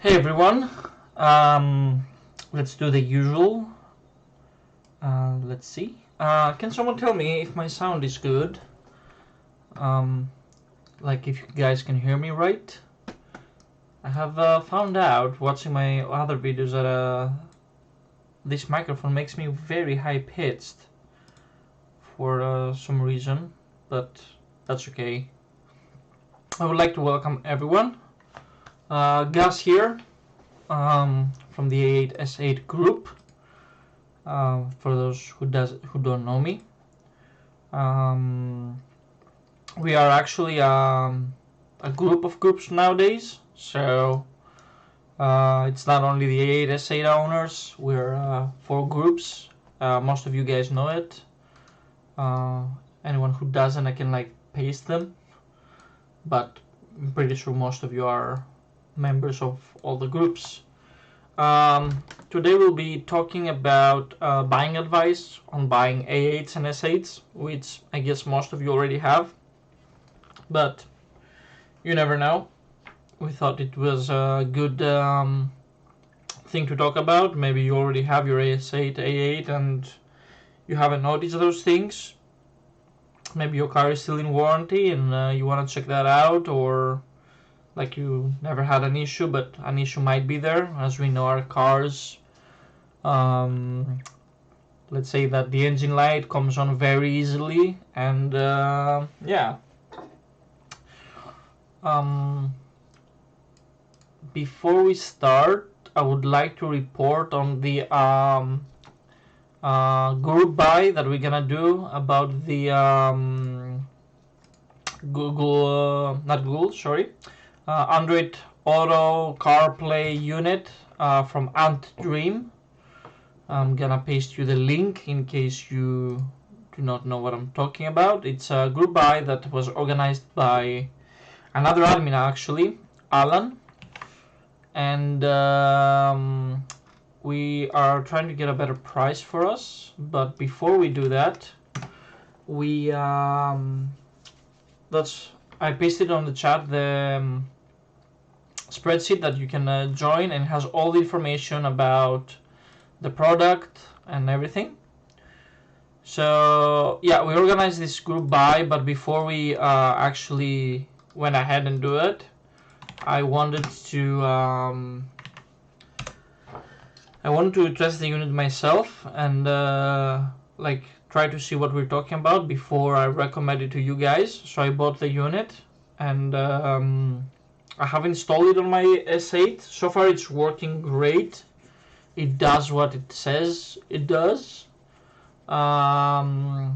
Hey everyone, let's do the usual. Let's see. Can someone tell me if my sound is good? Like if you guys can hear me right? I have found out watching my other videos that this microphone makes me very high pitched for some reason, but that's okay. I would like to welcome everyone. Gus here from the A8 S8 group. For those who don't know me, we are actually a group of groups nowadays. So it's not only the A8 S8 owners. We're 4 groups. Most of you guys know it. Anyone who doesn't, I can like paste them. But I'm pretty sure most of you are members of all the groups. Today we'll be talking about buying advice on buying A8s and S8s, which I guess most of you already have, but you never know. We thought it was a good thing to talk about. Maybe you already have your S8, A8 and you haven't noticed those things. Maybe your car is still in warranty and you want to check that out, or like you never had an issue, but an issue might be there. As we know, our cars, let's say that the engine light comes on very easily, and yeah. Before we start, I would like to report on the group buy that we're gonna do about the Android Auto CarPlay unit from Ant Dream. I'm gonna paste you the link in case you do not know what I'm talking about. It's a group buy that was organized by another admin, actually, Alan, and we are trying to get a better price for us. But before we do that, we I pasted on the chat the spreadsheet that you can join, and has all the information about the product and everything. So yeah, we organized this group buy, but before we actually went ahead and do it, I wanted to test the unit myself and like try to see what we're talking about before I recommend it to you guys. So I bought the unit and I have installed it on my S8. So far it's working great. It does what it says it does. Like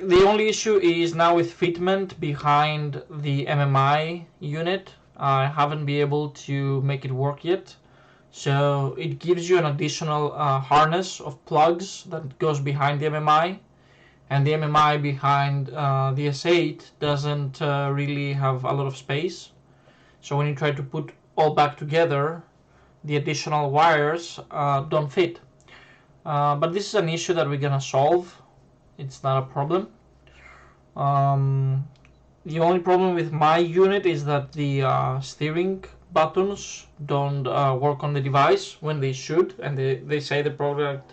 the only issue is now with fitment behind the MMI unit. I haven't been able to make it work yet. So it gives you an additional harness of plugs that goes behind the MMI. And the MMI behind the S8 doesn't really have a lot of space. So when you try to put all back together, the additional wires don't fit. But this is an issue that we're gonna solve. It's not a problem. The only problem with my unit is that the steering buttons don't work on the device when they should, and they say the product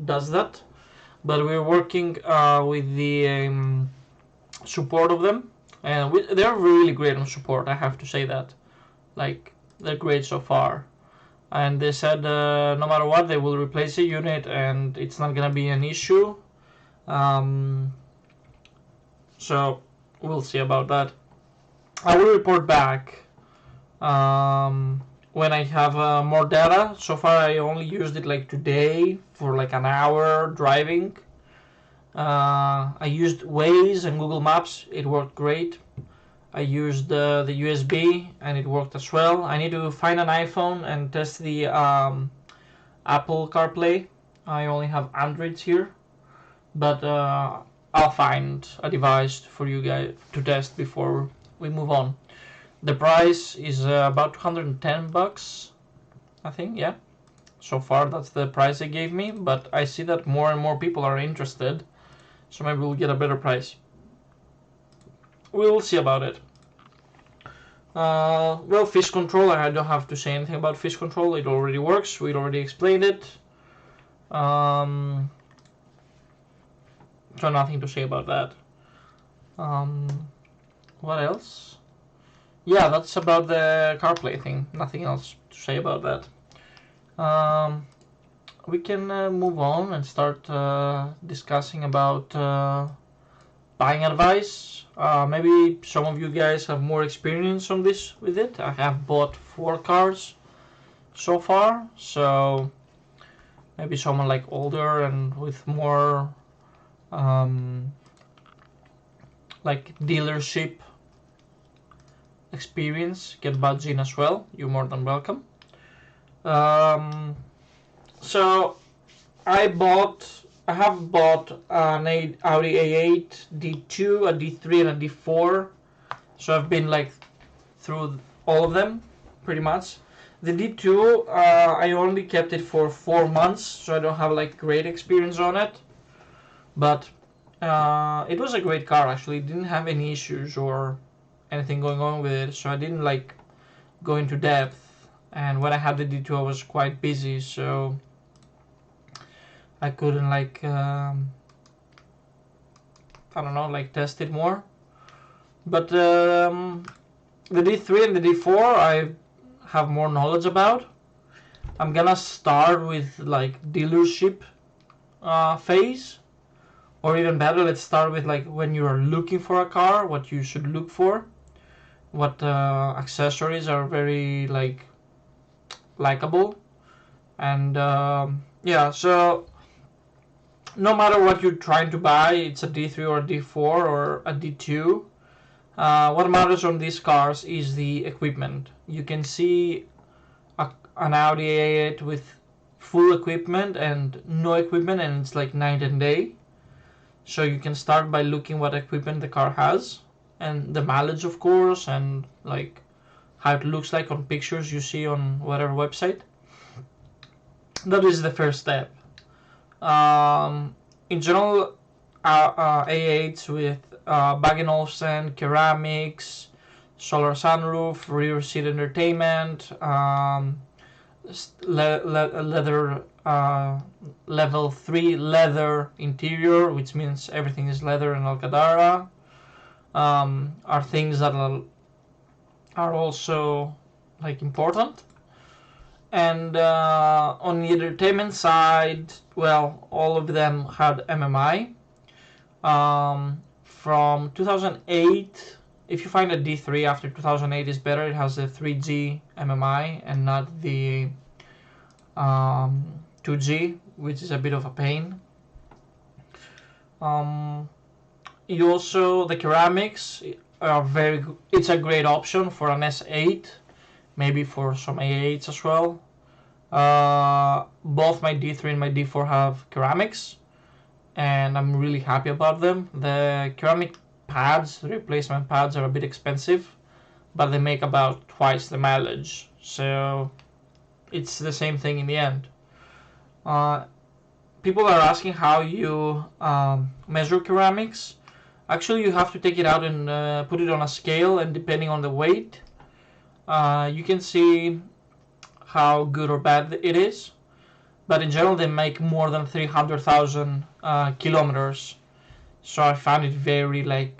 does that. But we're working with the support of them, and they're really great on support, I have to say that. Like, they're great so far. And they said no matter what, they will replace the unit and it's not gonna be an issue. So we'll see about that. I will report back when I have more data. So far I only used it like today for like an hour driving. I used Waze and Google Maps. It worked great. I used the USB and it worked as well. I need to find an iPhone and test the Apple CarPlay. I only have Androids here, but I'll find a device for you guys to test before we move on. The price is about 210 bucks, I think, yeah. So far that's the price they gave me, but I see that more and more people are interested, so maybe we'll get a better price. We'll see about it. Well, fish control, I don't have to say anything about fish control. It already works. We already explained it. So nothing to say about that. What else? Yeah, that's about the CarPlay thing. Nothing else to say about that. We can move on and start discussing about buying advice. Maybe some of you guys have more experience on this with it. I have bought 4 cars so far, so maybe someone like older and with more like dealership experience can budge in as well. You're more than welcome. So I have bought an Audi A8, D2, a D3 and a D4. So I've been like through all of them pretty much. The D2 I only kept it for 4 months, so I don't have like great experience on it. But it was a great car actually. It didn't have any issues or anything going on with it, so I didn't like go into depth. And when I had the D2 I was quite busy, so I couldn't like I don't know, like test it more. But the D3 and the D4 I have more knowledge about. I'm gonna start with like dealership phase, or even better, let's start with like when you are looking for a car, what you should look for, what accessories are very like likable, and yeah. So no matter what you're trying to buy, it's a D3 or a D4 or a D2, what matters on these cars is the equipment. You can see an Audi A8 with full equipment and no equipment, and it's like night and day. So you can start by looking what equipment the car has, and the mileage of course, and like how it looks like on pictures you see on whatever website. That is the first step. In general, A8s with Bang & Olufsen, ceramics, solar sunroof, rear seat entertainment, leather, level 3 leather interior, which means everything is leather and Alcantara, are things that are also like important. And on the entertainment side, well, all of them had MMI. From 2008, if you find a D3 after 2008 is better, it has the 3G MMI and not the 2G, which is a bit of a pain. You also, the ceramics are very good. It's a great option for an S8, maybe for some A8s as well. Both my D3 and my D4 have ceramics, and I'm really happy about them. The ceramic pads, the replacement pads, are a bit expensive, but they make about twice the mileage, so it's the same thing in the end. People are asking how you measure ceramics. Actually, you have to take it out and put it on a scale, and depending on the weight, you can see how good or bad it is. But in general, they make more than 300,000 kilometers. So I find it very very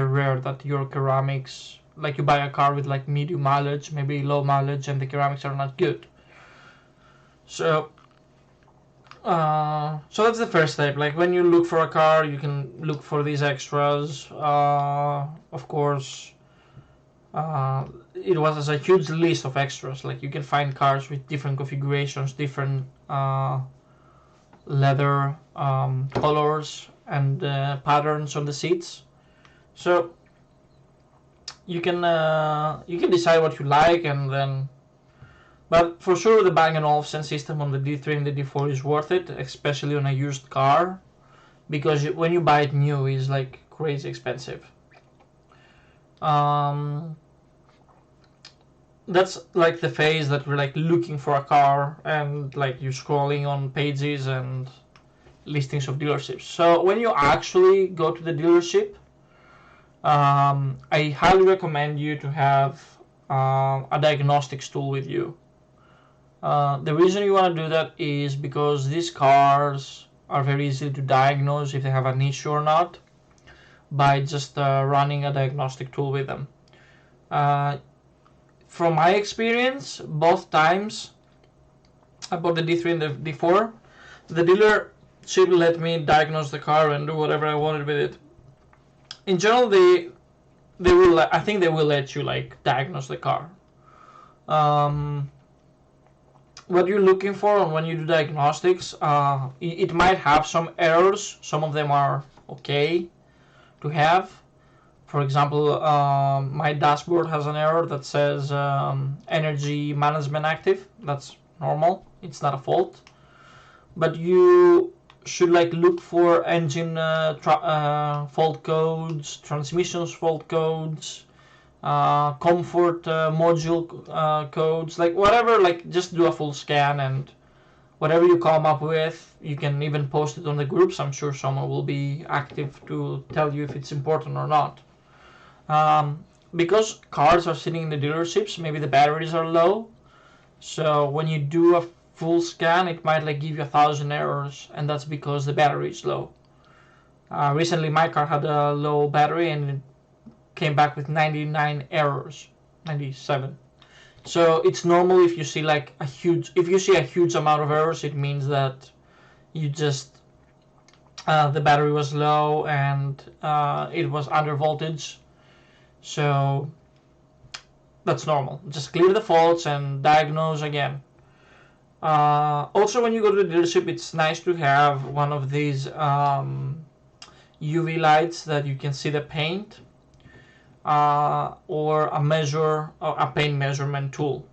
rare that your ceramics, like you buy a car with like medium mileage, maybe low mileage, and the ceramics are not good. So that's the first step. Like when you look for a car, you can look for these extras. Of course, it was a huge list of extras. Like you can find cars with different configurations, different leather colors and patterns on the seats. So you can decide what you like, and then. But for sure, the Bang & Olufsen system on the D3 and the D4 is worth it, especially on a used car, because when you buy it new, it's like crazy expensive. That's like the phase that we're like looking for a car, and like you're scrolling on pages and listings of dealerships. So when you actually go to the dealership, I highly recommend you to have a diagnostics tool with you. The reason you want to do that is because these cars are very easy to diagnose if they have an issue or not by just running a diagnostic tool with them. From my experience, both times I bought the D3 and the D4, the dealership let me diagnose the car and do whatever I wanted with it. In general, they will. I think they will let you like diagnose the car. What you're looking for when you do diagnostics, it might have some errors. Some of them are okay to have. For example, my dashboard has an error that says energy management active. That's normal. It's not a fault. But you should like look for engine fault codes, transmissions fault codes, comfort module codes, like whatever. Like just do a full scan, and whatever you come up with, you can even post it on the groups. I'm sure someone will be active to tell you if it's important or not. Because cars are sitting in the dealerships, maybe the batteries are low, so when you do a full scan, it might like give you 1,000 errors, and that's because the battery is low. Recently my car had a low battery and it came back with 99 errors, 97. So it's normal if you see like a huge amount of errors, it means that you just the battery was low and it was under voltage. So that's normal. Just clear the faults and diagnose again. Also, when you go to the dealership, it's nice to have one of these UV lights that you can see the paint, or a paint measurement tool.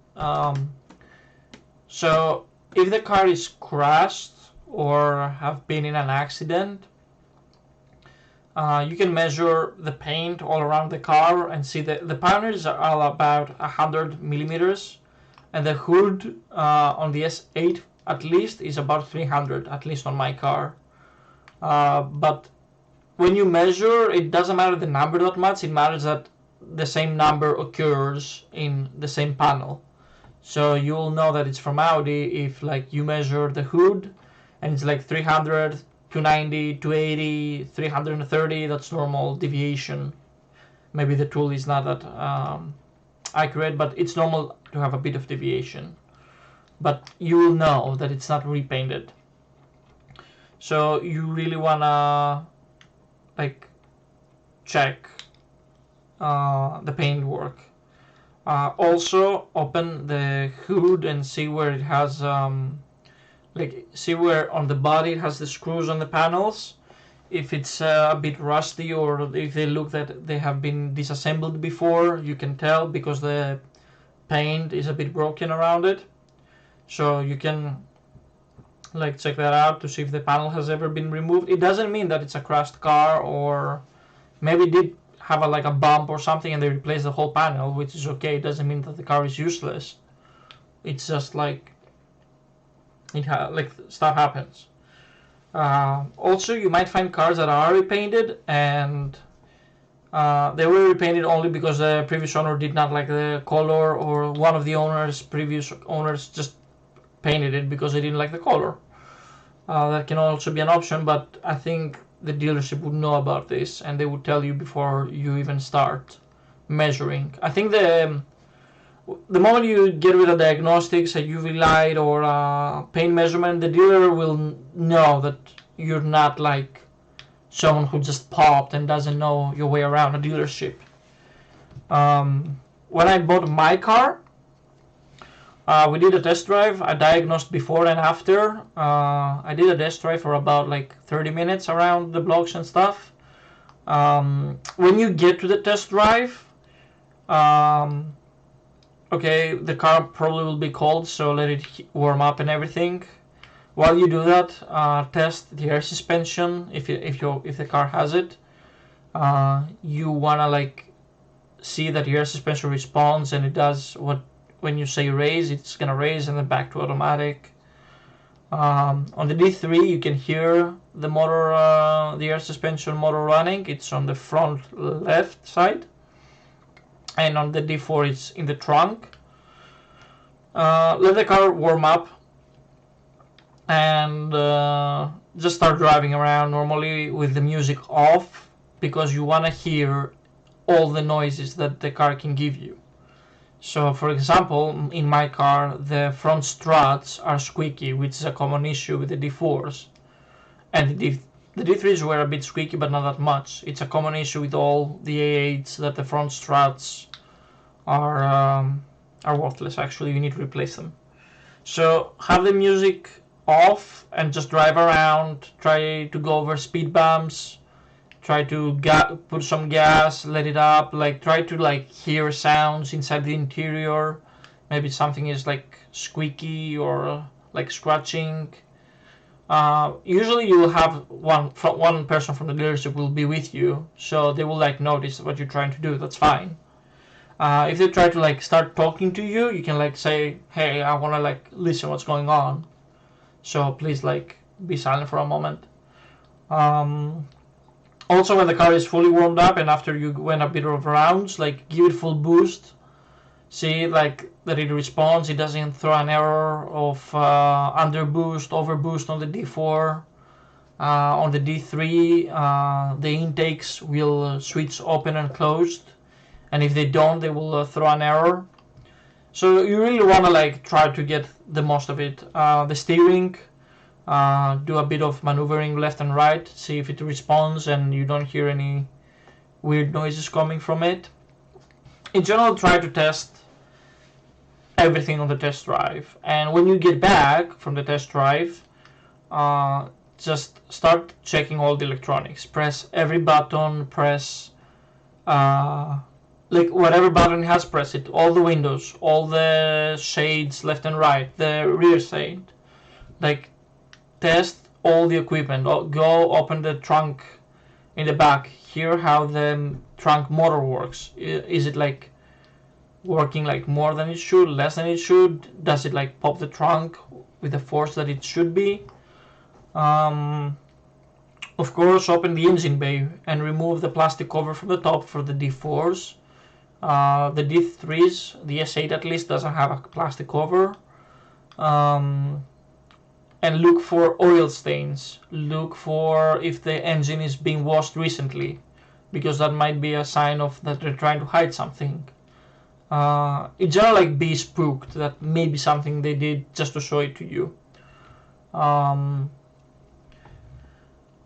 So if the car is crashed or have been in an accident, you can measure the paint all around the car and see that the panels are all about 100 millimeters, and the hood on the S8 at least is about 300, at least on my car. But when you measure, it doesn't matter the number that much, it matters that the same number occurs in the same panel. So you'll know that it's from Audi if like you measure the hood and it's like 300, 290, 280, 330, that's normal deviation. Maybe the tool is not that accurate, but it's normal to have a bit of deviation. But you will know that it's not repainted. So you really wanna like check the paint work. Also open the hood and see where it has see where on the body it has the screws on the panels. If it's a bit rusty, or if they look that they have been disassembled before, you can tell because the paint is a bit broken around it. So you can like check that out to see if the panel has ever been removed. It doesn't mean that it's a crashed car, or maybe it did have a bump or something and they replaced the whole panel, which is okay. It doesn't mean that the car is useless. It's just like stuff happens. Also, you might find cars that are repainted and they were repainted only because the previous owner did not like the color, or one of the previous owners just painted it because they didn't like the color. That can also be an option, but I think the dealership would know about this and they would tell you before you even start measuring. I think the moment you get rid of diagnostics, a UV light or a paint measurement, the dealer will know that you're not like someone who just popped and doesn't know your way around a dealership. When I bought my car, we did a test drive. I diagnosed before and after. I did a test drive for about like 30 minutes around the blocks and stuff. When you get to the test drive, okay, the car probably will be cold, so let it warm up and everything. While you do that, test the air suspension if the car has it. You wanna like see that the air suspension responds and it does what when you say raise, it's gonna raise and then back to automatic. On the D3 you can hear the motor, the air suspension motor running. It's on the front left side, and on the D4 it's in the trunk. Let the car warm up and just start driving around normally with the music off, because you want to hear all the noises that the car can give you. So for example, in my car the front struts are squeaky, which is a common issue with the D4s, and the D3s were a bit squeaky but not that much. It's a common issue with all the A8s that the front struts are worthless. Actually, you need to replace them. So have the music off and just drive around, try to go over speed bumps, try to put some gas, let it up, like try to like hear sounds inside the interior. Maybe something is like squeaky or like scratching. Usually you will have one person from the dealership will be with you, so they will like notice what you're trying to do. That's fine. If they try to like start talking to you, you can like say, hey, I want to like listen what's going on, so please like be silent for a moment. Also, when the car is fully warmed up and after you went a bit of rounds, like give it full boost. See like that it responds. It doesn't throw an error of underboost, overboost on the D4. On the D3, the intakes will switch open and closed, and if they don't, they will throw an error. So you really want to like try to get the most of it. The steering, do a bit of maneuvering left and right, see if it responds and you don't hear any weird noises coming from it. In general, try to test everything on the test drive, and when you get back from the test drive, just start checking all the electronics. Press every button, press like whatever button has, press it. All the windows, all the shades left and right, the rear shade. Like test all the equipment. Go open the trunk in the back. Hear how the trunk motor works. Is it like working like more than it should, less than it should? Does it like pop the trunk with the force that it should be? Of course, open the engine bay and remove the plastic cover from the top for the D4s. The D3s, the S8 at least, doesn't have a plastic cover. And look for oil stains. Look for if the engine is being washed recently, because that might be a sign of that they're trying to hide something. In general, like be spooked that maybe something they did just to show it to you.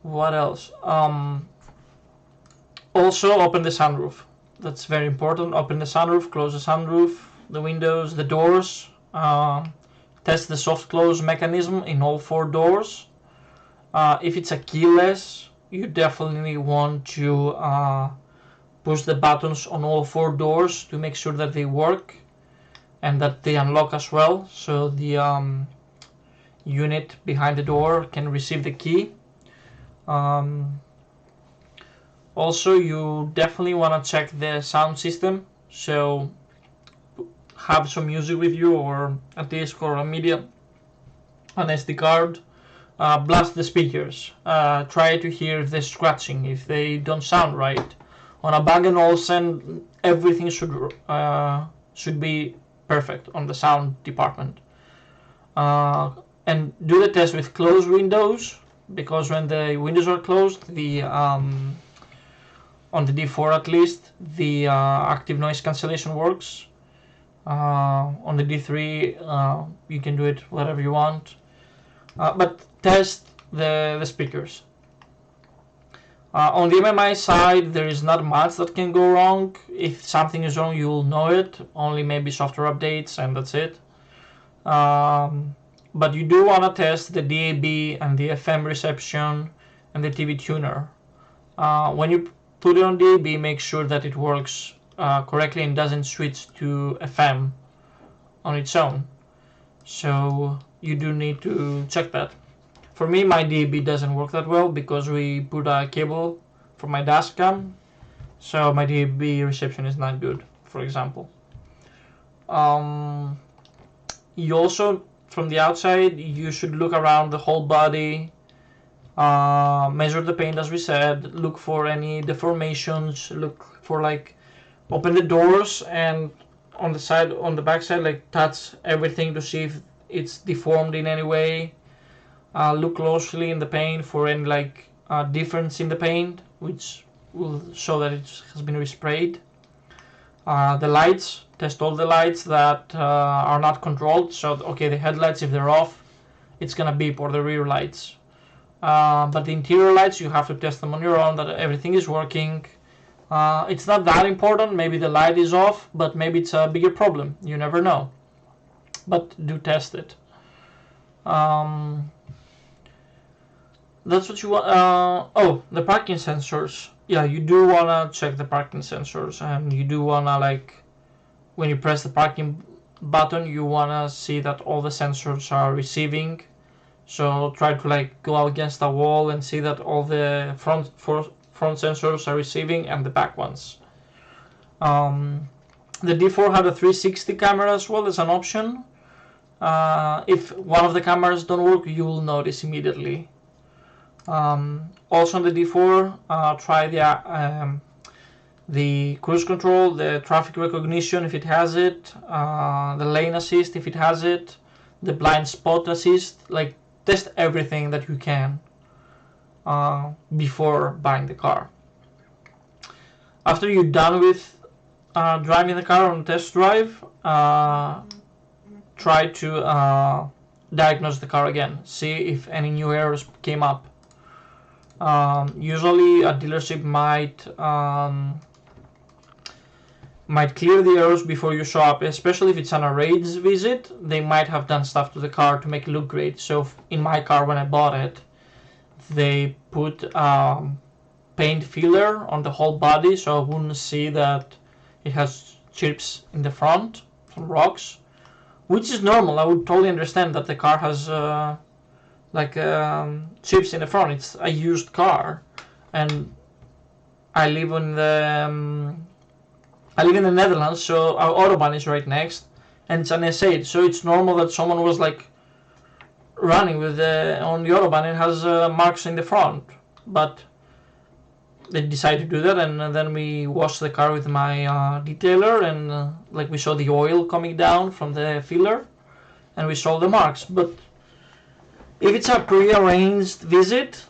What else? Also open the sunroof. That's very important. Open the sunroof, close the sunroof, the windows, the doors. Test the soft close mechanism in all 4 doors. If it's a keyless, you definitely want to push the buttons on all 4 doors to make sure that they work and that they unlock as well, so the unit behind the door can receive the key. Also, you definitely want to check the sound system, so have some music with you, or a disc or a media, an SD card. Blast the speakers. Try to hear the scratching if they don't sound right. On a Bang & Olufsen, everything should be perfect on the sound department. And do the test with closed windows, because when the windows are closed, on the D4 at least, the active noise cancellation works. On the D3, you can do it whatever you want. But test the speakers. On the MMI side, there is not much that can go wrong. If something is wrong, you will know it. Only maybe software updates, and that's it. But you do want to test the DAB and the FM reception and the TV tuner. When you put it on DAB, make sure that it works correctly and doesn't switch to FM on its own. So you do need to check that. For me, my DAB doesn't work that well because we put a cable for my dash cam, so my DAB reception is not good, for example. You also, from the outside, you should look around the whole body, measure the paint as we said, look for any deformations, look for like, open the doors and on the back side, like touch everything to see if it's deformed in any way. Look closely in the paint for any like difference in the paint, which will show that it has been resprayed. The lights, test all the lights that are not controlled. So okay, the headlights, if they're off, it's gonna beep, or the rear lights. But the interior lights, you have to test them on your own, that everything is working. It's not that important, maybe the light is off, but maybe it's a bigger problem, you never know. But do test it. That's what you want. Oh, the parking sensors. Yeah, you do wanna check the parking sensors, and you do wanna, like, when you press the parking button, you wanna see that all the sensors are receiving. So try to like go against the wall and see that all the front sensors are receiving, and the back ones. The D4 had a 360 camera as well as an option. If one of the cameras don't work, you will notice immediately. Also on the D4, try the cruise control, the traffic recognition if it has it, the lane assist if it has it, the blind spot assist. Like, test everything that you can before buying the car. After you're done with driving the car on test drive, try to diagnose the car again, see if any new errors came up. Usually a dealership might clear the errors before you show up, especially if it's an A8s visit. They might have done stuff to the car to make it look great. So in my car, when I bought it, they put paint filler on the whole body, so I wouldn't see that it has chips in the front from rocks, which is normal. I would totally understand that the car has chips in the front. It's a used car, and I live in the Netherlands, so our autobahn is right next, and it's an S8, so it's normal that someone was like running with on the autobahn and has marks in the front. But they decided to do that, and then we washed the car with my detailer, and like we saw the oil coming down from the filler, and we saw the marks. But if it's a pre-arranged visit,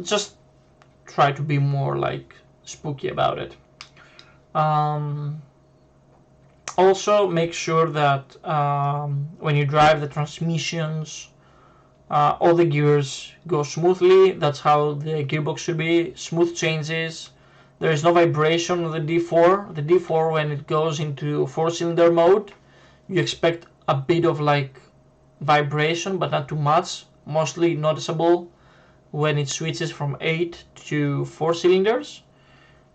just try to be more like spooky about it. Also, make sure that when you drive, the transmissions, all the gears go smoothly. That's how the gearbox should be. Smooth changes. There is no vibration on the D4. The D4, when it goes into 4-cylinder mode, you expect a bit of like vibration, but not too much. Mostly noticeable when it switches from 8 to 4 cylinders.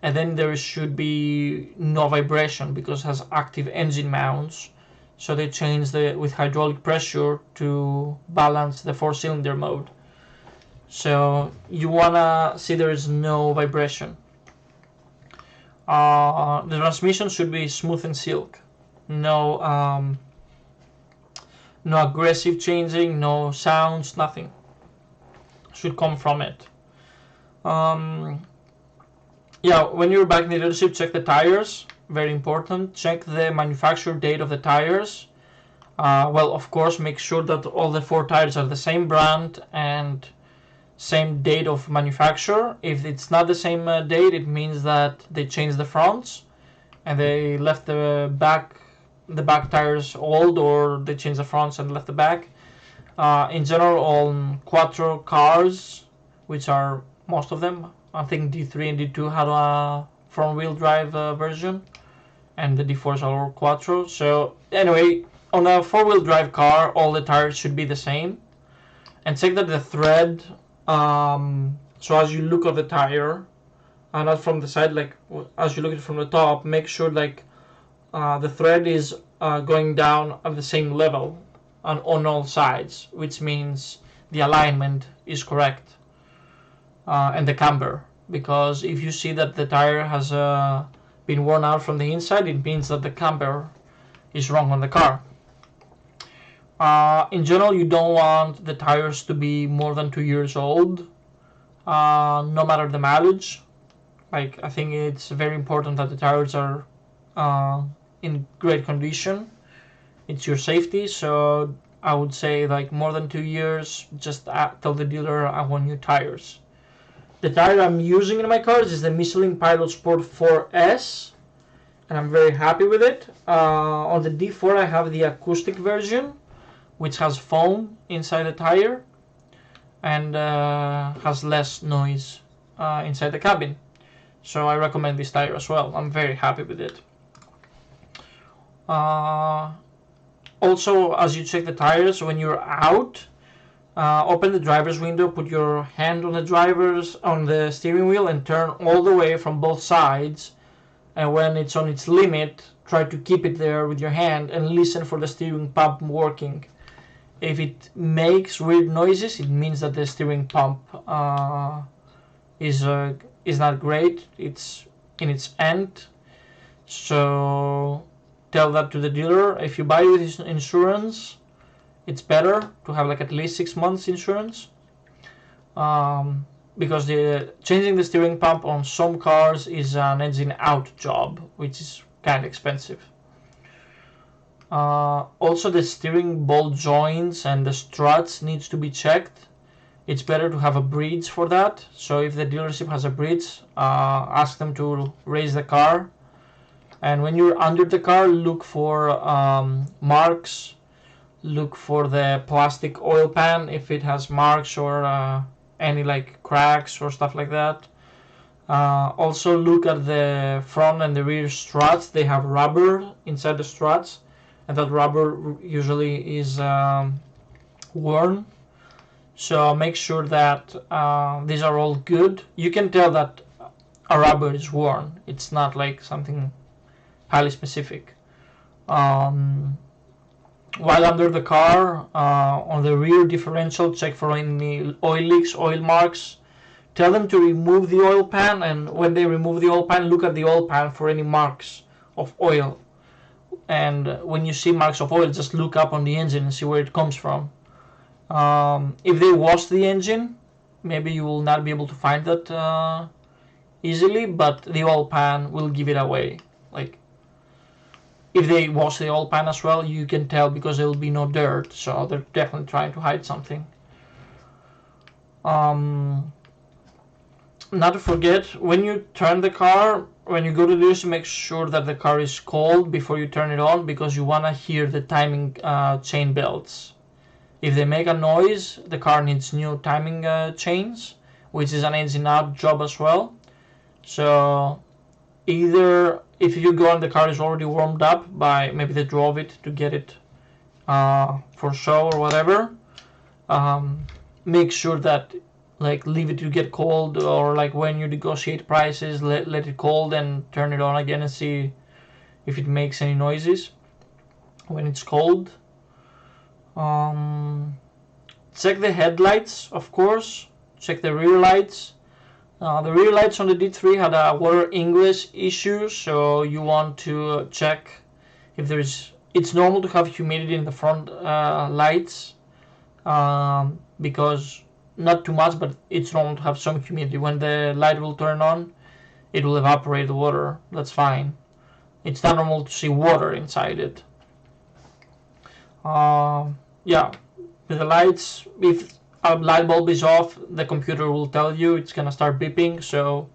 And then there should be no vibration because it has active engine mounts. So they change with hydraulic pressure to balance the 4-cylinder mode. So you wanna see there is no vibration. The transmission should be smooth and silk. No aggressive changing, no sounds, nothing should come from it. Yeah, when you're back in the dealership, check the tires. Very important. Check the manufacture date of the tires. Well, of course, make sure that all the 4 tires are the same brand and same date of manufacture. If it's not the same date, it means that they changed the fronts and they left the back tires old, or they changed the fronts and left the back. In general, on Quattro cars, which are most of them, I think D3 and D2 had a front-wheel drive version, and the D4s are all Quattro. So anyway, on a 4-wheel drive car, all the tires should be the same. And check that the thread, so as you look at the tire, and not from the side, like as you look at it from the top, make sure like the thread is going down at the same level on all sides, which means the alignment is correct. And the camber, because if you see that the tire has been worn out from the inside, it means that the camber is wrong on the car. In general, you don't want the tires to be more than 2 years old, no matter the mileage. Like, I think it's very important that the tires are in great condition. It's your safety, so I would say like more than 2 years, just tell the dealer I want new tires. The tire I'm using in my cars is the Michelin Pilot Sport 4S, and I'm very happy with it. On the D4 I have the acoustic version, which has foam inside the tire and has less noise inside the cabin. So I recommend this tire as well. I'm very happy with it. Also, as you check the tires when you're out, open the driver's window, put your hand on the steering wheel and turn all the way from both sides, and when it's on its limit, try to keep it there with your hand and listen for the steering pump working. If it makes weird noises, it means that the steering pump is not great. It's in its end. So tell that to the dealer. If you buy with insurance, it's better to have like at least 6 months insurance, because changing the steering pump on some cars is an engine out job, which is kind of expensive. Also, the steering ball joints and the struts needs to be checked. It's better to have a bridge for that. So if the dealership has a bridge, ask them to raise the car. And when you're under the car, look for marks. Look for the plastic oil pan if it has marks or any like cracks or stuff like that. Also look at the front and the rear struts. They have rubber inside the struts, and that rubber usually is worn. So make sure that these are all good. You can tell that a rubber is worn. It's not like something highly specific. While under the car, on the rear differential, check for any oil leaks, oil marks. Tell them to remove the oil pan, and when they remove the oil pan, look at the oil pan for any marks of oil. And when you see marks of oil, just look up on the engine and see where it comes from. If they wash the engine, maybe you will not be able to find that easily, but the oil pan will give it away. Like, if they wash the oil pan as well, you can tell because there will be no dirt, so they're definitely trying to hide something. Not to forget, when you turn the car, when you go to this, make sure that the car is cold before you turn it on, because you want to hear the timing chain belts. If they make a noise, the car needs new timing chains, which is an engine out job as well. So either if you go and the car is already warmed up by maybe they drove it to get it for show or whatever, make sure that like leave it to get cold, or like when you negotiate prices, let it cold and turn it on again and see if it makes any noises when it's cold. Check the headlights, of course. Check the rear lights. The rear lights on the D3 had a water ingress issue, so you want to check if there's. It's normal to have humidity in the front lights, because not too much, but it's normal to have some humidity. When the light will turn on, it will evaporate the water. That's fine. It's not normal to see water inside it. Yeah, with the lights, if a light bulb is off, the computer will tell you, it's gonna start beeping. So,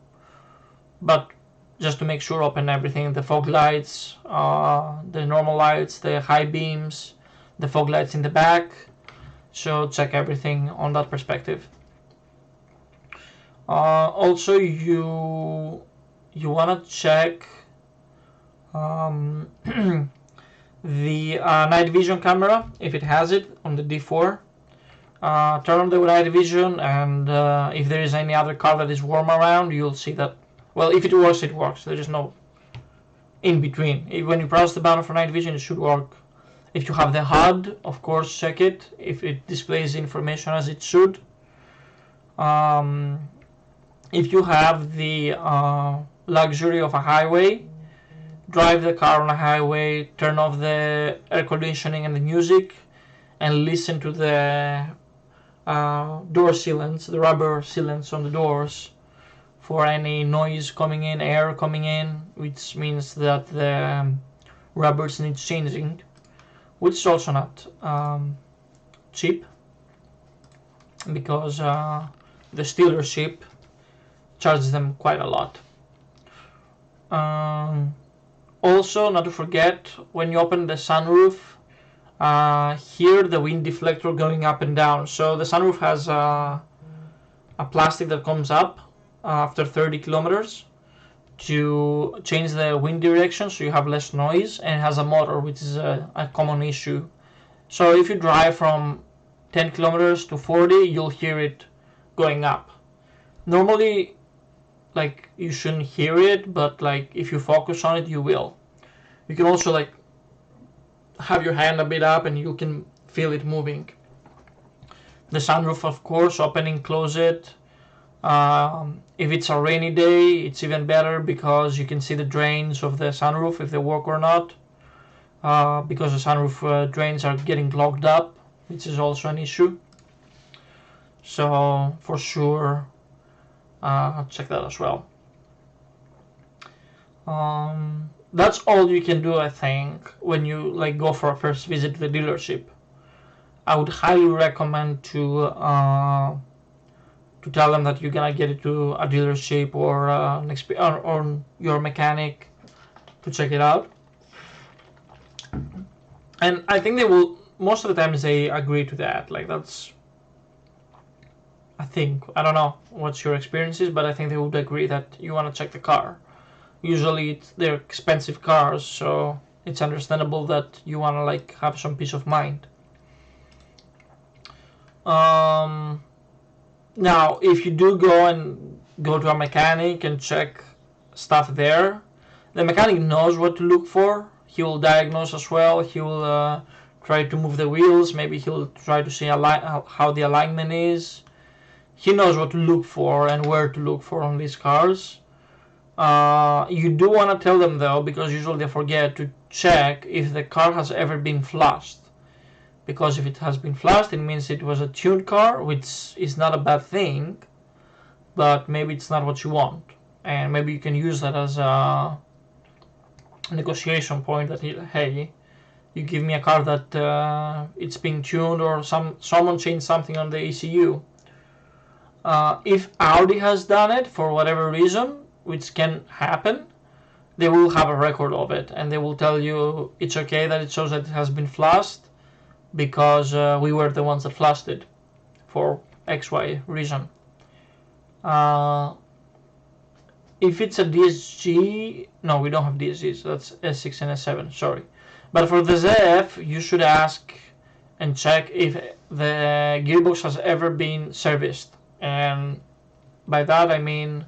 but just to make sure, open everything: the fog lights, the normal lights, the high beams, the fog lights in the back. So check everything on that perspective. Also, you wanna check the night vision camera, if it has it on the D4. Turn on the night vision, and if there is any other car that is warm around, you'll see that. Well, if it works, it works. There is no in between. When you press the button for night vision, it should work. If you have the HUD, of course, check it if it displays information as it should. If you have the luxury of a highway, drive the car on a highway, turn off the air conditioning and the music, and listen to the door sealants, the rubber sealants on the doors, for any noise coming in, air coming in, which means that the rubbers need changing, which is also not cheap, because the dealership charges them quite a lot. Also, not to forget, when you open the sunroof, here the wind deflector going up and down. So the sunroof has a plastic that comes up after 30 kilometers to change the wind direction, so you have less noise, and it has a motor, which is a common issue. So if you drive from 10 kilometers to 40, you'll hear it going up. Normally, like, you shouldn't hear it, but like if you focus on it, you will. You can also like have your hand a bit up and you can feel it moving. The sunroof, of course, open and close it. If it's a rainy day, it's even better because you can see the drains of the sunroof, if they work or not, because the sunroof drains are getting clogged up, which is also an issue. So for sure, check that as well. That's all you can do, I think, when you like go for a first visit to the dealership. I would highly recommend to tell them that you're gonna get it to a dealership or your mechanic to check it out. And I think they will, most of the times they agree to that. Like that's, I think, I don't know what's your experiences, but I think they would agree that you want to check the car. Usually they're expensive cars, so it's understandable that you want to like have some peace of mind. Now, if you do go to a mechanic and check stuff there, the mechanic knows what to look for. He will diagnose as well. He will try to move the wheels. Maybe he'll try to see how the alignment is. He knows what to look for and where to look for on these cars. You do want to tell them though, because usually they forget, to check if the car has ever been flushed. Because if it has been flushed, it means it was a tuned car, which is not a bad thing, but maybe it's not what you want. And maybe you can use that as a negotiation point that, hey, you give me a car that it's being tuned, or someone changed something on the ECU. If Audi has done it for whatever reason, which can happen, they will have a record of it, and they will tell you it's okay that it shows that it has been flushed, because we were the ones that flushed it for XY reason. If it's a DSG, no, we don't have DSGs, that's S6 and S7, sorry. But for the ZF, you should ask and check if the gearbox has ever been serviced. And by that I mean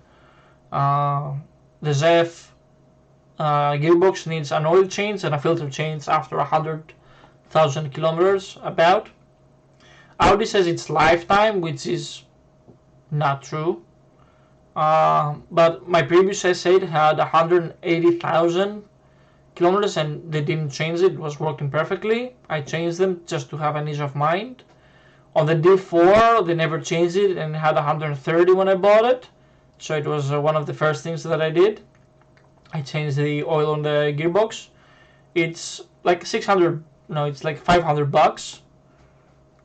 the ZF gearbox needs an oil change and a filter change after 100,000 kilometers about. Audi says it's lifetime, which is not true. But my previous S8 had 180,000 kilometers and they didn't change it. It was working perfectly. I changed them just to have an ease of mind. On the D4, they never changed it and it had 130 when I bought it. So it was one of the first things that I did. I changed the oil on the gearbox. It's like it's like $500,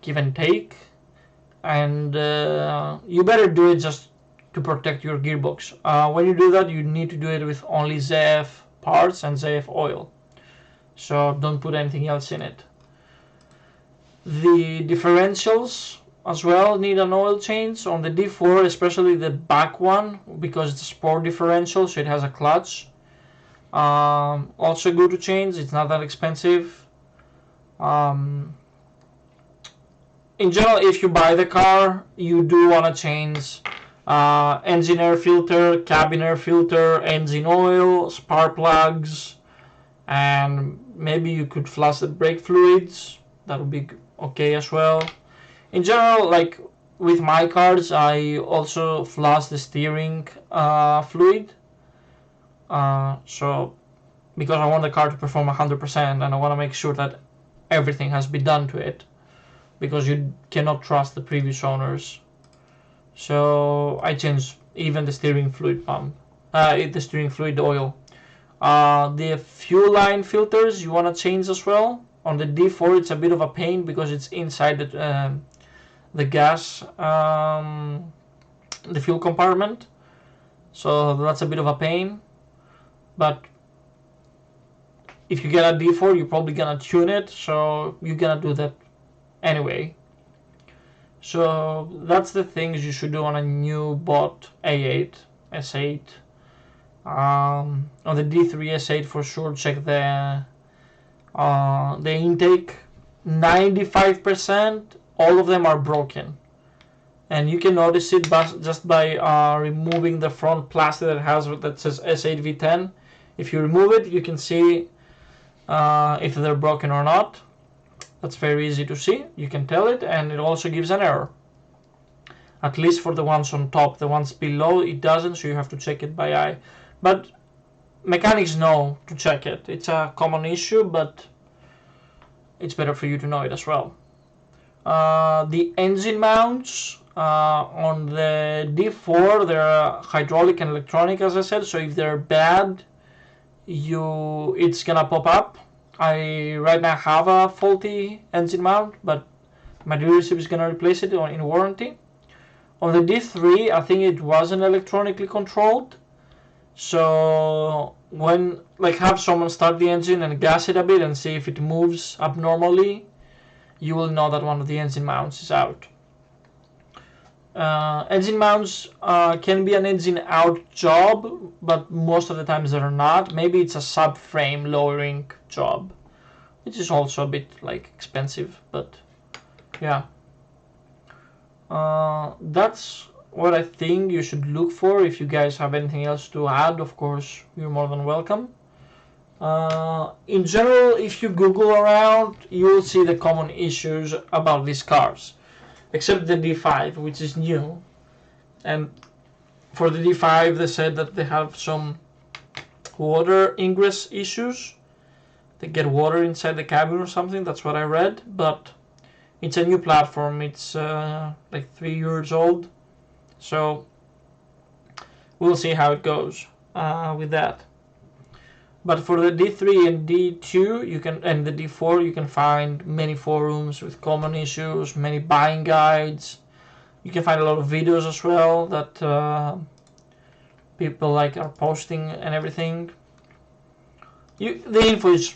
give and take. And you better do it just to protect your gearbox. When you do that, you need to do it with only ZF parts and ZF oil. So don't put anything else in it. The differentials as well need an oil change on the D4, especially the back one, because it's a sport differential, so it has a clutch. Also good to change, it's not that expensive. In general, if you buy the car, you do want to change engine air filter, cabin air filter, engine oil, spark plugs, and maybe you could flush the brake fluids. That would be okay as well. In general, like with my cars, I also flush the steering fluid. So because I want the car to perform 100% and I want to make sure that everything has been done to it. because you cannot trust the previous owners. So I changed even the steering fluid pump, the steering fluid oil. The fuel line filters you want to change as well. On the D4 it's a bit of a pain because it's inside the gas, the fuel compartment, so that's a bit of a pain. But if you get a D4, you're probably gonna tune it, so you're gonna do that anyway. So that's the things you should do on a new bought A8, S8. On the D3 S8 for sure, check the intake. 95%, all of them are broken, and you can notice it just by removing the front plastic that says S8 V10. If you remove it, you can see if they're broken or not. That's very easy to see. You can tell it, and it also gives an error. At least for the ones on top. The ones below, it doesn't, so you have to check it by eye. But mechanics know to check it. It's a common issue, but it's better for you to know it as well. The engine mounts on the D4, they're hydraulic and electronic, as I said, so if they're bad, it's gonna pop up. I right now have a faulty engine mount, but my dealership is gonna replace it in warranty. On the D3, I think it wasn't electronically controlled, so when have someone start the engine and gas it a bit and see if it moves abnormally, you will know that one of the engine mounts is out. Engine mounts can be an engine out job, but most of the times they're not. Maybe it's a subframe lowering job, which is also a bit expensive, but yeah. That's what I think you should look for. If you guys have anything else to add, of course, you're more than welcome. In general, if you Google around, you will see the common issues about these cars, except the D5, which is new. And for the D5, they said that they have some water ingress issues. They get water inside the cabin or something. That's what I read. But it's a new platform. It's 3 years old. So we'll see how it goes with that. But for the D3 and D2 and the D4, you can find many forums with common issues, many buying guides. You can find a lot of videos as well that people are posting and everything. The info is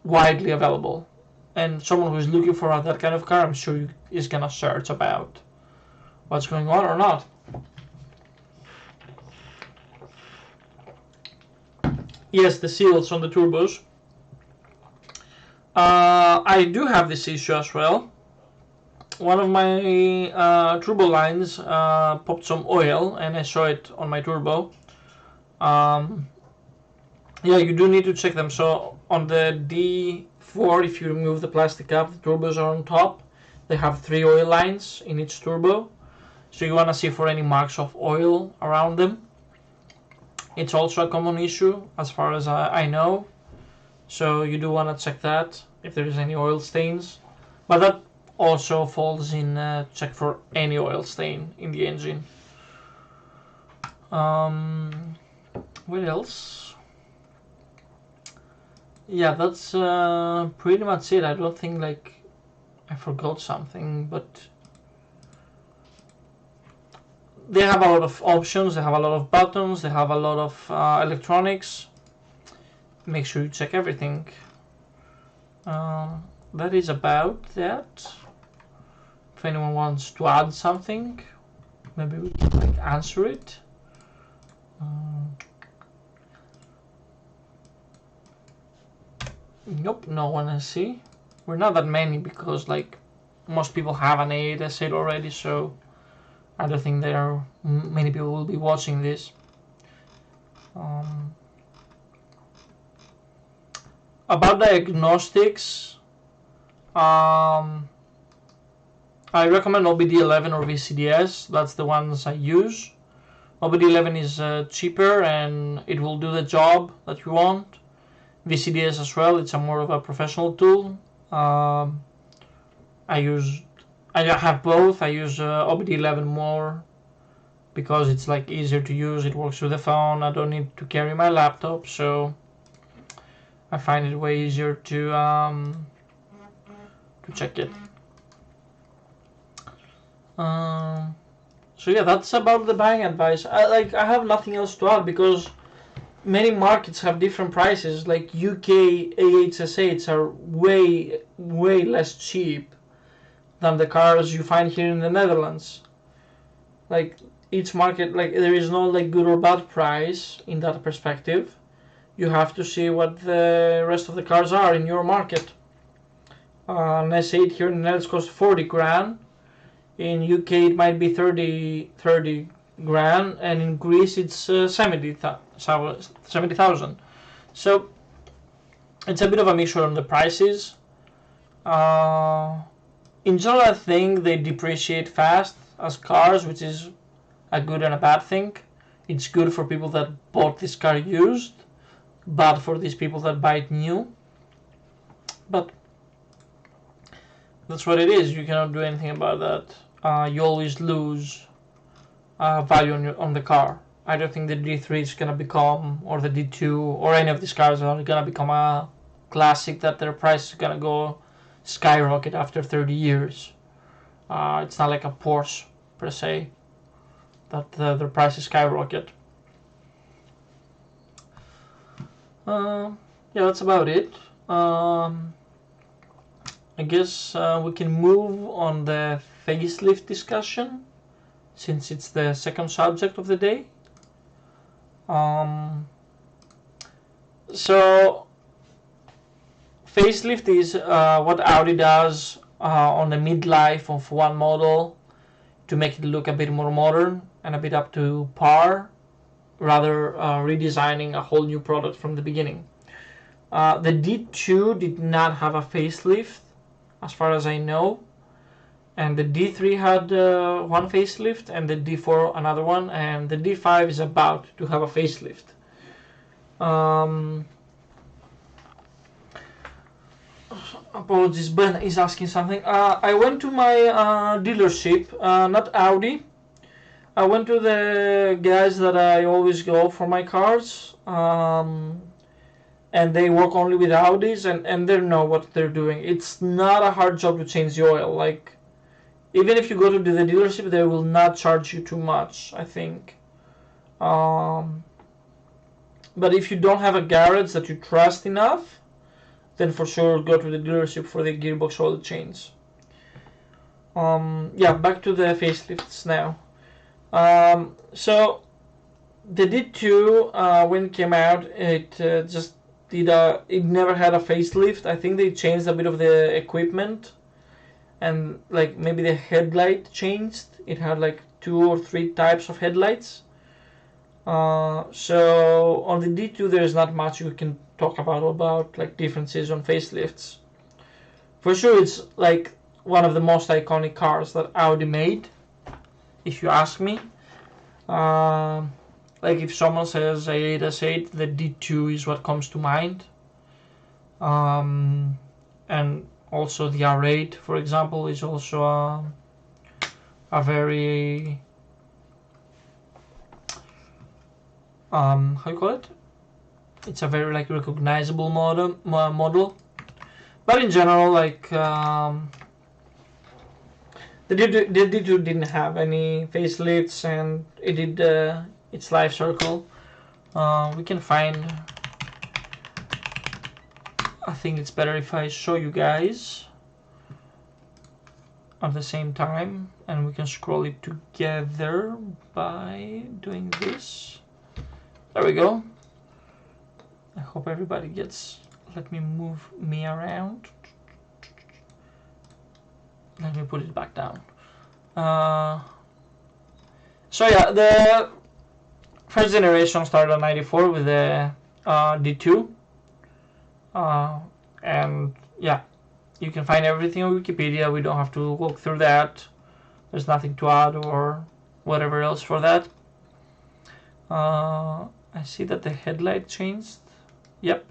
widely available, and someone who's looking for that kind of car, I'm sure is gonna search about what's going on or not. Yes, the seals on the turbos. I do have this issue as well. One of my turbo lines popped some oil, and I saw it on my turbo. Yeah, you do need to check them. So on the D4, if you remove the plastic cap, the turbos are on top. They have 3 oil lines in each turbo, so you want to see for any marks of oil around them. It's also a common issue as far as I know, so you do want to check that if there is any oil stains. But that also falls in check for any oil stain in the engine. What else? Yeah, that's pretty much it. I don't think I forgot something, but they have a lot of options, they have a lot of buttons, they have a lot of electronics. Make sure you check everything. That is about that. If anyone wants to add something, maybe we can answer it. Nope, no one I see. We're not that many because most people have an A8 S8 already, so I don't think there are many people will be watching this. About diagnostics, I recommend OBD11 or VCDS. That's the ones I use. OBD11 is cheaper and it will do the job that you want. VCDS as well, it's more of a professional tool. I used I have both. I use OBD11 more because it's like easier to use. It works with the phone. I don't need to carry my laptop, so I find it way easier to check it. So yeah, that's about the buying advice. I have nothing else to add because many markets have different prices. Like UK A8s, S8s are way less cheap than the cars you find here in the Netherlands. Like each market, like there is no like good or bad price in that perspective. You have to see what the rest of the cars are in your market. An S8 here in the Netherlands costs 40 grand. In UK it might be 30 grand, and in Greece it's 70,000. So it's a bit of a mixture on the prices. In general, I think they depreciate fast as cars, which is a good and a bad thing. It's good for people that bought this car used, bad for these people that buy it new. But that's what it is. You cannot do anything about that. You always lose value on the car. I don't think the D3 is gonna become, or the D2, or any of these cars are gonna become a classic that their price is gonna go skyrocket after 30 years. It's not like a Porsche per se that their prices skyrocket. Yeah, that's about it. I guess we can move on the facelift discussion, since it's the second subject of the day. So facelift is what Audi does on the midlife of one model to make it look a bit more modern and a bit up to par, rather redesigning a whole new product from the beginning. The D2 did not have a facelift, as far as I know, and the D3 had one facelift, and the D4 another one, and the D5 is about to have a facelift. Apologies, Ben is asking something. I went to my dealership, not Audi. I went to the guys that I always go for my cars, and they work only with Audis, and they know what they're doing. It's not a hard job to change the oil. Like, even if you go to the dealership, they will not charge you too much, I think. But if you don't have a garage that you trust enough, then for sure go to the dealership for the gearbox oil change. Yeah, back to the facelifts now. So the D2 when it came out, it just it never had a facelift. I think they changed a bit of the equipment, and like maybe the headlight changed. It had like 2 or 3 types of headlights. So on the D2 there's not much you can talk about like differences on facelifts. For sure it's like one of the most iconic cars that Audi made, if you ask me. Like if someone says A8, S8, the D2 is what comes to mind. And also the R8, for example, is also a very how you call it? It's a very like recognizable model. But in general, like the D2 didn't have any facelifts, and it did its life cycle. We can find. I think it's better if I show you guys at the same time, and we can scroll it together by doing this. There we go. I hope everybody gets. Let me move me around. Let me put it back down. So yeah, the first generation started on 94 with the D2. And yeah, you can find everything on Wikipedia. We don't have to walk through that. There's nothing to add or whatever else for that. I see that the headlight changed. Yep.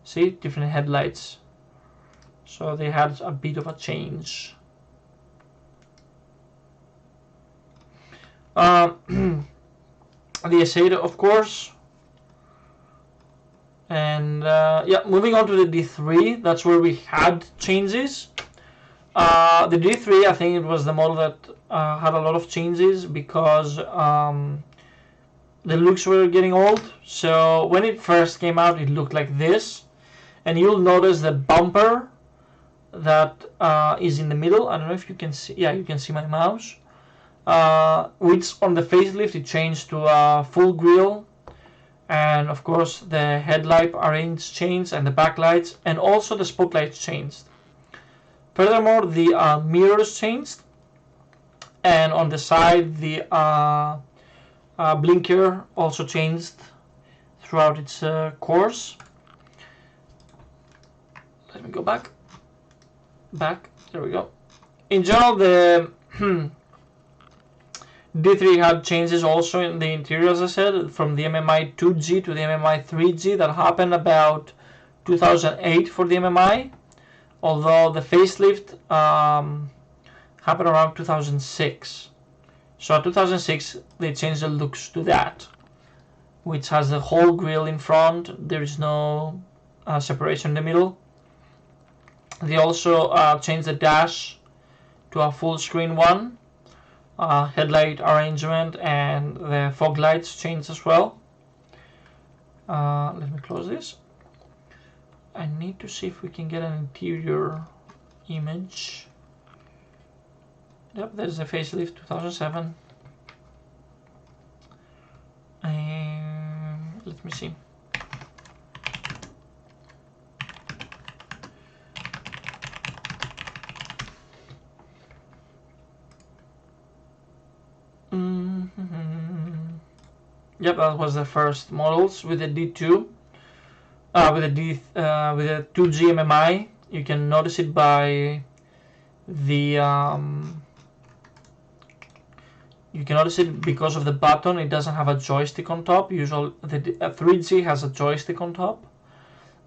See, different headlights. So they had a bit of a change. The S8, of course. And yeah, moving on to the D3, that's where we had changes. The D3, I think it was the model that had a lot of changes because the looks were getting old. So when it first came out, it looked like this. And you'll notice the bumper that is in the middle. I don't know if you can see. Yeah, you can see my mouse. Which on the facelift, it changed to a full grille. And of course, the headlight arrange changed and the backlights. And also the spotlights changed. Furthermore, the mirrors changed. And on the side, the blinker also changed throughout its course. Let me go back. There we go. In general, the D3 had changes also in the interior, as I said, from the MMI 2G to the MMI 3G. That happened about 2008 for the MMI, although the facelift happened around 2006. So in 2006, they changed the looks to that, which has the whole grille in front. There is no separation in the middle. They also changed the dash to a full screen one. Headlight arrangement and the fog lights changed as well. Let me close this. I need to see if we can get an interior image. Yep, there's the facelift 2007. Let me see. Yep, that was the first models with the D2, with the 2G MMI. You can notice it by the you can notice it because of the button. It doesn't have a joystick on top. Usually the 3G has a joystick on top.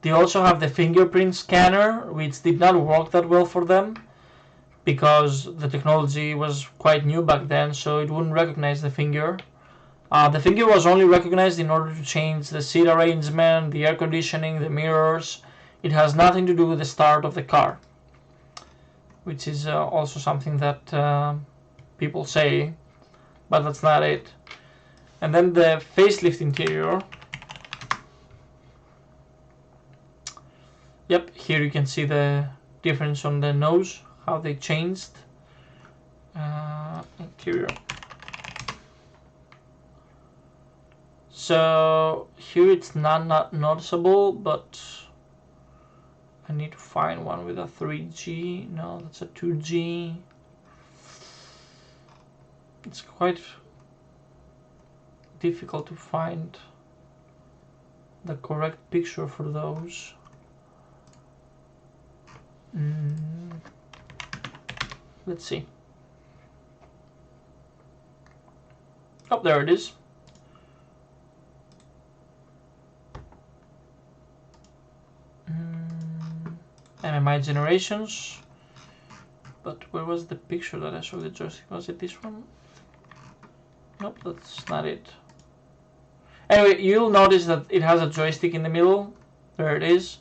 They also have the fingerprint scanner, which did not work that well for them because the technology was quite new back then, so it wouldn't recognize the finger. The finger was only recognized in order to change the seat arrangement, the air conditioning, the mirrors. It has nothing to do with the start of the car, which is also something that people say, but that's not it. And then the facelift interior. Yep, here you can see the difference on the nose, how they changed. Interior. So here it's not noticeable, but I need to find one with a 3G. No, that's a 2G. It's quite difficult to find the correct picture for those. Let's see. Oh, there it is. MMI generations. But where was the picture that I saw the joystick? Was it this one? Nope, that's not it. Anyway, you'll notice that it has a joystick in the middle. There it is.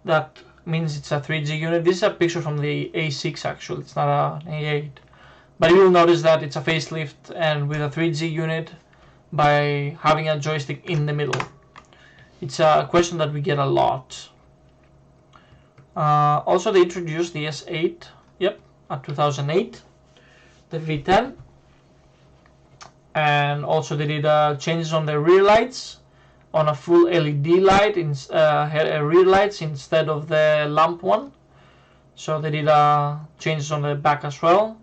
That means it's a 3G unit. This is a picture from the A6 actually. It's not an A8. But you'll notice that it's a facelift and with a 3G unit by having a joystick in the middle. It's a question that we get a lot. Also, they introduced the S8, yep, at 2008, the V10, and also they did changes on the rear lights, on a full LED light, rear lights instead of the lamp one. So they did changes on the back as well.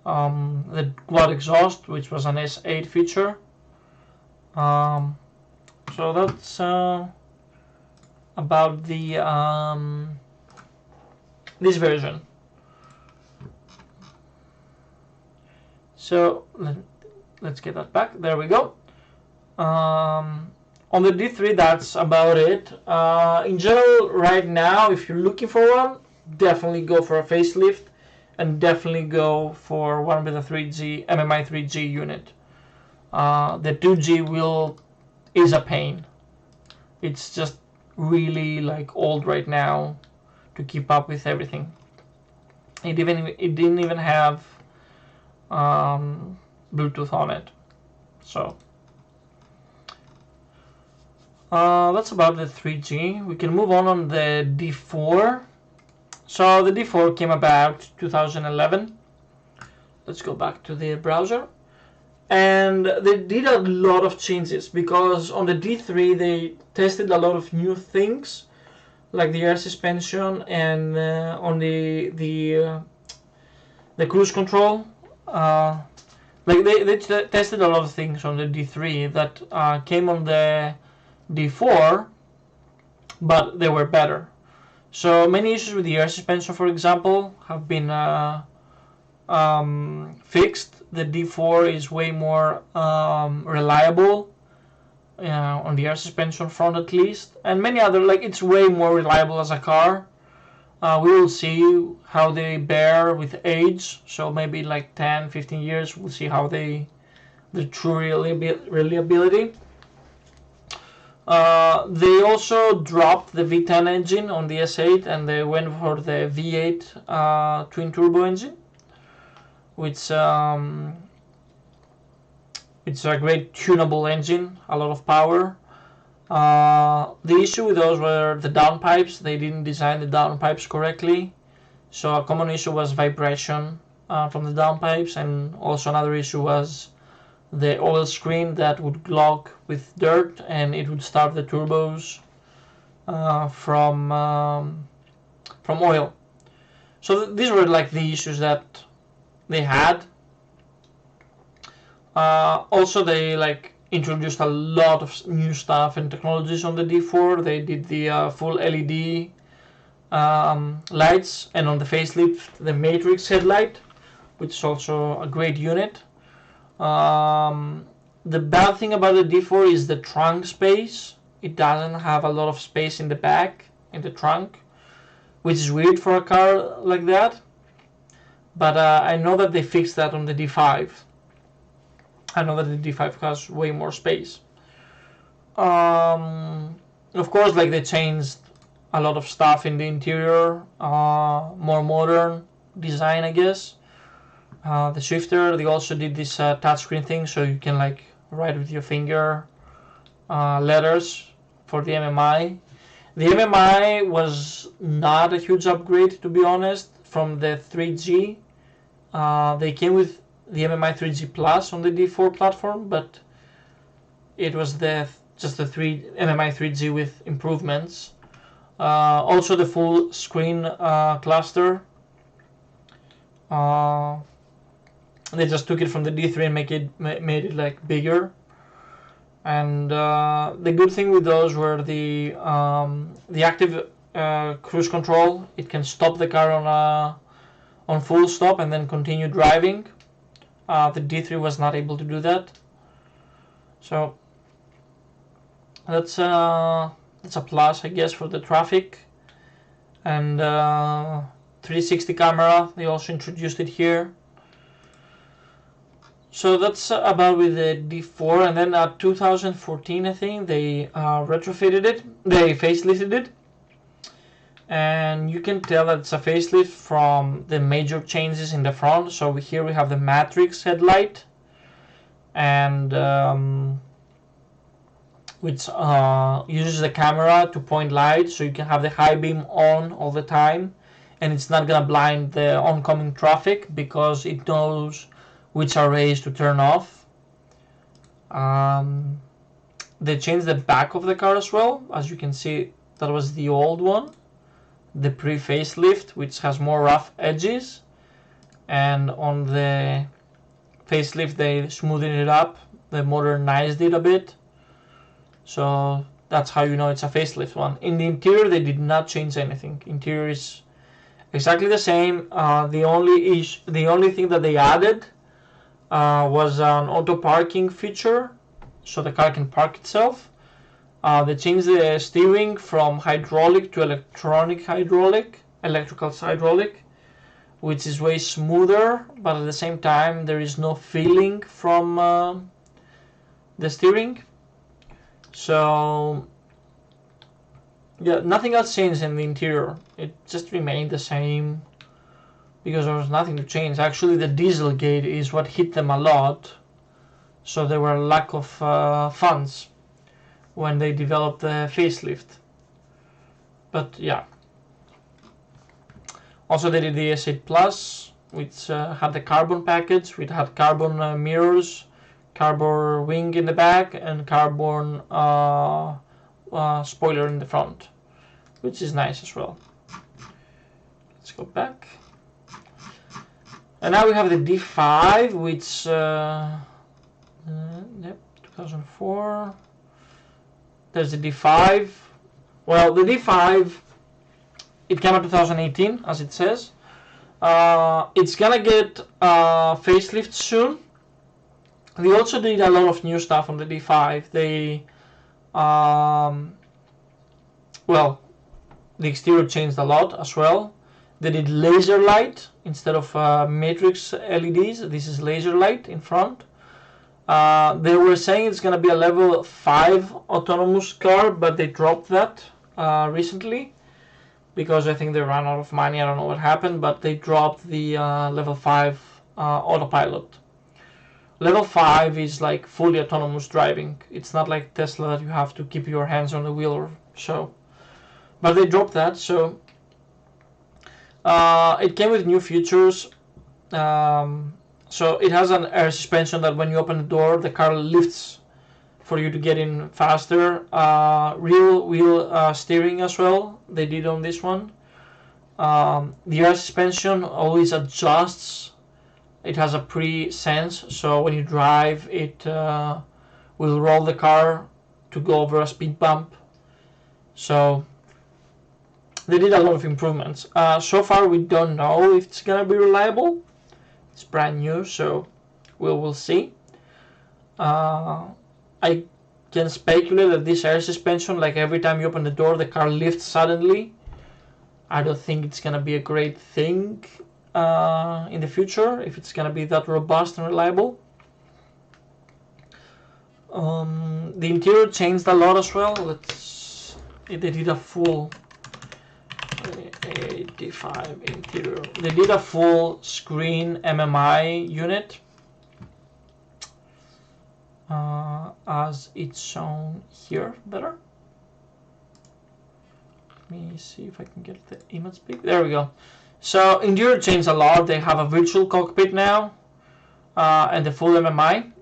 The quad exhaust, which was an S8 feature. So that's about the this version. So let's get that back. There we go. On the D3, that's about it. In general, right now, if you're looking for one, definitely go for a facelift. and definitely go for one with a 3G MMI 3G unit. The 2G is a pain. It's just really like old right now to keep up with everything. It didn't even have Bluetooth on it. So that's about the 3G. We can move on the D4. So the D4 came about 2011. Let's go back to the browser. And they did a lot of changes, because on the D3 they tested a lot of new things, like the air suspension, and on the cruise control. Like they tested a lot of things on the D3 that came on the D4, but they were better. So many issues with the air suspension, for example, have been fixed. The D4 is way more reliable on the air suspension front, at least, and many other, like, it's way more reliable as a car. We will see how they bear with age, so maybe like 10-15 years we'll see how the true reliability. They also dropped the V10 engine on the S8 and they went for the V8 twin turbo engine, which it's a great tunable engine, a lot of power. The issue with those were the downpipes. They didn't design the downpipes correctly, so a common issue was vibration from the downpipes, and also another issue was the oil screen that would clog with dirt and it would start the turbos from oil. So these were like the issues that they had. Also, they like introduced a lot of new stuff and technologies on the D4. They did the full LED lights, and on the facelift the matrix headlight, which is also a great unit. The bad thing about the D4 is the trunk space. It doesn't have a lot of space in the back, in the trunk, which is weird for a car like that. But I know that they fixed that on the D5. I know that the D5 has way more space. Of course, like, they changed a lot of stuff in the interior, more modern design, I guess. The shifter, they also did this touchscreen thing, so you can like write with your finger letters for the MMI. The MMI was not a huge upgrade, to be honest, from the 3G. They came with the MMI 3G Plus on the D4 platform, but it was just the MMI 3G with improvements. Also the full screen cluster. They just took it from the D3 and made it like bigger. And the good thing with those were the active cruise control. It can stop the car on full stop and then continue driving. The D3 was not able to do that. So that's a plus, I guess, for the traffic. And 360 camera, they also introduced it here. So that's about with the D4. And then 2014, I think, they retrofitted it. They facelifted it. And you can tell that it's a facelift from the major changes in the front. So here we have the matrix headlight, and which uses the camera to point light, so you can have the high beam on all the time, and it's not gonna blind the oncoming traffic because it knows which arrays to turn off. They changed the back of the car as well. As you can see, that was the old one, the pre-facelift, which has more rough edges, and on the facelift they smoothed it up, they modernized it a bit, so that's how you know it's a facelift one. In the interior they did not change anything. Interior is exactly the same. The only thing that they added was an auto parking feature, so the car can park itself. They changed the steering from hydraulic to electrical hydraulic, which is way smoother, but at the same time there is no feeling from the steering. So yeah, nothing else changed in the interior. It just remained the same because there was nothing to change. Actually, the diesel gate is what hit them a lot, so there were lack of funds when they developed the facelift. But yeah, also they did the S8 Plus, which had the carbon package, which had carbon mirrors, carbon wing in the back, and carbon spoiler in the front, which is nice as well. Let's go back. And now we have the D5, which yep, 2004. There's the D5. Well, the D5, it came out 2018, as it says. It's gonna get facelift soon. They also did a lot of new stuff on the D5. They, well, the exterior changed a lot as well. They did laser light instead of matrix LEDs. This is laser light in front. They were saying it's gonna be a level 5 autonomous car, but they dropped that recently because I think they ran out of money. I don't know what happened, but they dropped the level 5 autopilot. Level 5 is like fully autonomous driving. It's not like Tesla that you have to keep your hands on the wheel or so. But they dropped that, so it came with new features. So it has an air suspension that when you open the door, the car lifts for you to get in faster. Real wheel steering as well, they did on this one. The air suspension always adjusts. It has a pre-sense, so when you drive, it will roll the car to go over a speed bump. So they did a lot of improvements. So far, we don't know if it's gonna be reliable. It's brand new, so we will see. I can speculate that this air suspension, like every time you open the door, the car lifts suddenly. I don't think it's gonna be a great thing in the future, if it's gonna be that robust and reliable. The interior changed a lot as well. They did a full D5 interior. They did a full screen MMI unit, as it's shown here better. Let me see if I can get the image big. There we go. So interior changed a lot. They have a virtual cockpit now, and the full MMI.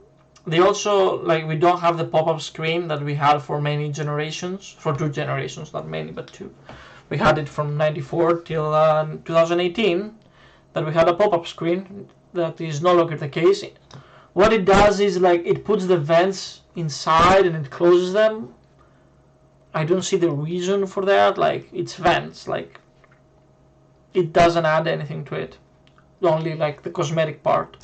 They also, like, we don't have the pop-up screen that we had for many generations, for 2 generations, not many, but 2. We had it from 94 till 2018, that we had a pop-up screen. That is no longer the case. What it does is, like, it puts the vents inside and it closes them. I don't see the reason for that. Like, it's vents, like, it doesn't add anything to it, only like the cosmetic part.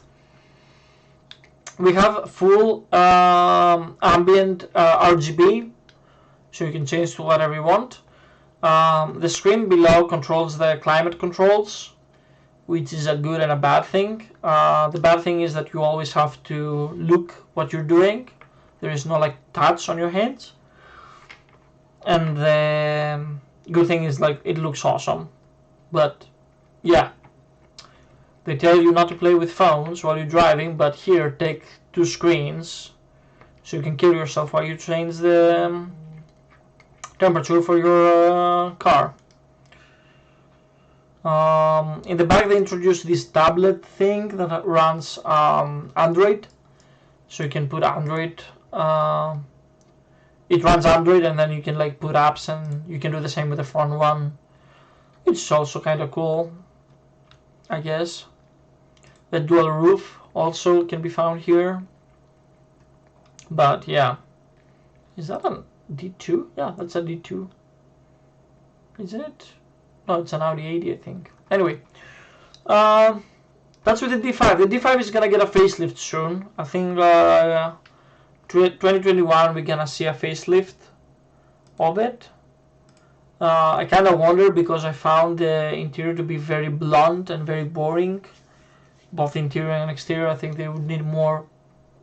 We have full ambient RGB, so you can change to whatever you want. The screen below controls the climate controls, which is a good and a bad thing. The bad thing is that you always have to look what you're doing. There is no like touch on your hands. And the good thing is, like, it looks awesome. But yeah, they tell you not to play with phones while you're driving, but here, take 2 screens so you can kill yourself while you change the temperature for your car. In the back, they introduced this tablet thing that runs Android, so you can put Android. It runs Android, and then you can like put apps, and you can do the same with the front one. It's also kind of cool, I guess. The dual roof also can be found here. But yeah, is that a D2? Yeah, that's a D2. Isn't it? No, it's an Audi 80, I think. Anyway, that's with the D5. The D5 is gonna get a facelift soon. I think 2021 we're gonna see a facelift of it. I kind of wonder because I found the interior to be very blunt and very boring. Both interior and exterior, I think they would need more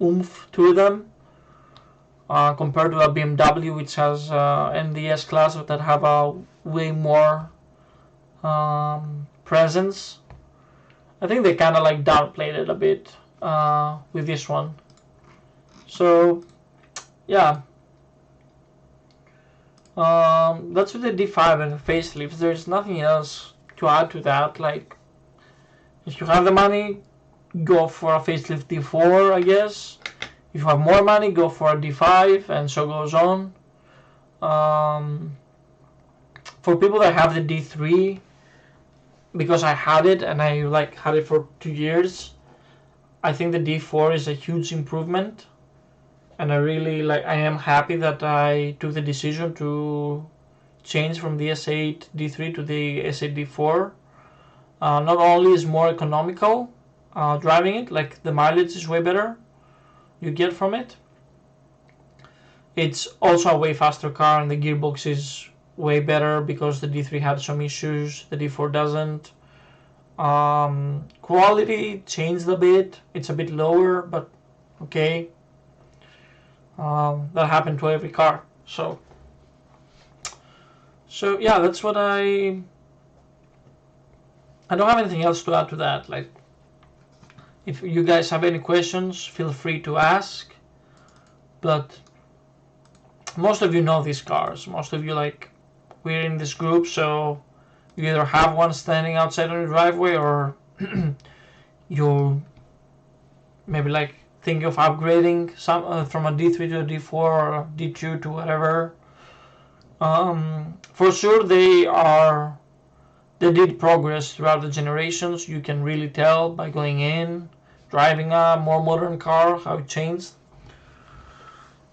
oomph to them. Compared to a BMW, which has and the S class that have a way more presence. I think they kind of like downplayed it a bit with this one. So yeah, that's with the D5 and the facelifts. There's nothing else to add to that. Like, if you have the money, go for a facelift D4, I guess. If you have more money, go for a D5, and so goes on. For people that have the D3, because I had it and I like had it for 2 years, I think the D4 is a huge improvement, and I am happy that I took the decision to change from the S8 D3 to the S8 D4. Not only is more economical driving it, like the mileage is way better you get from it. It's also a way faster car, and the gearbox is way better because the D3 had some issues, the D4 doesn't. Quality changed a bit. It's a bit lower, but okay. That happened to every car. So yeah, that's what I don't have anything else to add to that. Like, if you guys have any questions, feel free to ask. But most of you know these cars. Most of you, like, we're in this group, so you either have one standing outside on your driveway, or you maybe like think of upgrading some from a D3 to a D4 or a D2 to whatever. For sure, they did progress throughout the generations. You can really tell by going in, driving a more modern car, how it changed.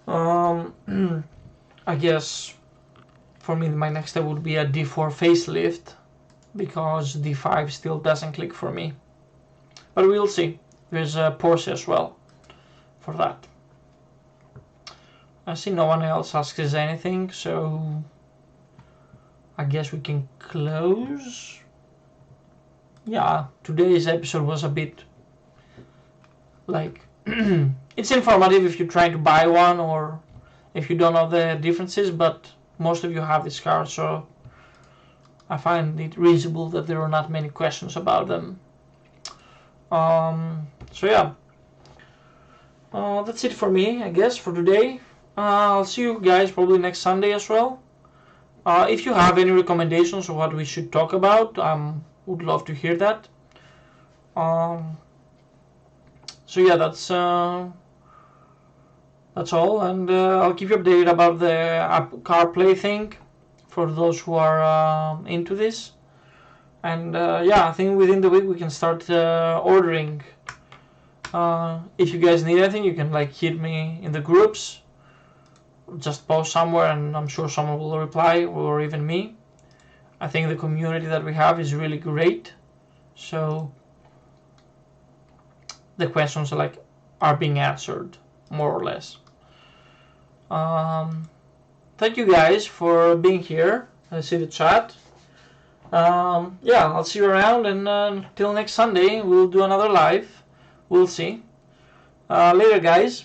I guess for me, my next step would be a D4 facelift, because D5 still doesn't click for me. But we'll see. There's a Porsche as well for that. I see no one else asks anything, so I guess we can close. Yeah, today's episode was a bit like it's informative if you're trying to buy one or if you don't know the differences, but most of you have this car, so I find it reasonable that there are not many questions about them. So yeah, that's it for me, I guess, for today. I'll see you guys probably next Sunday as well. If you have any recommendations of what we should talk about, would love to hear that. So yeah, that's all, and I'll keep you updated about the CarPlay thing for those who are into this. And yeah, I think within the week we can start ordering. If you guys need anything, you can like hit me in the groups. Just post somewhere, and I'm sure someone will reply, or even me. I think the community that we have is really great, so the questions are being answered more or less. Thank you guys for being here. I see the chat. Yeah, I'll see you around, and until next Sunday we'll do another live. We'll see. Later, guys.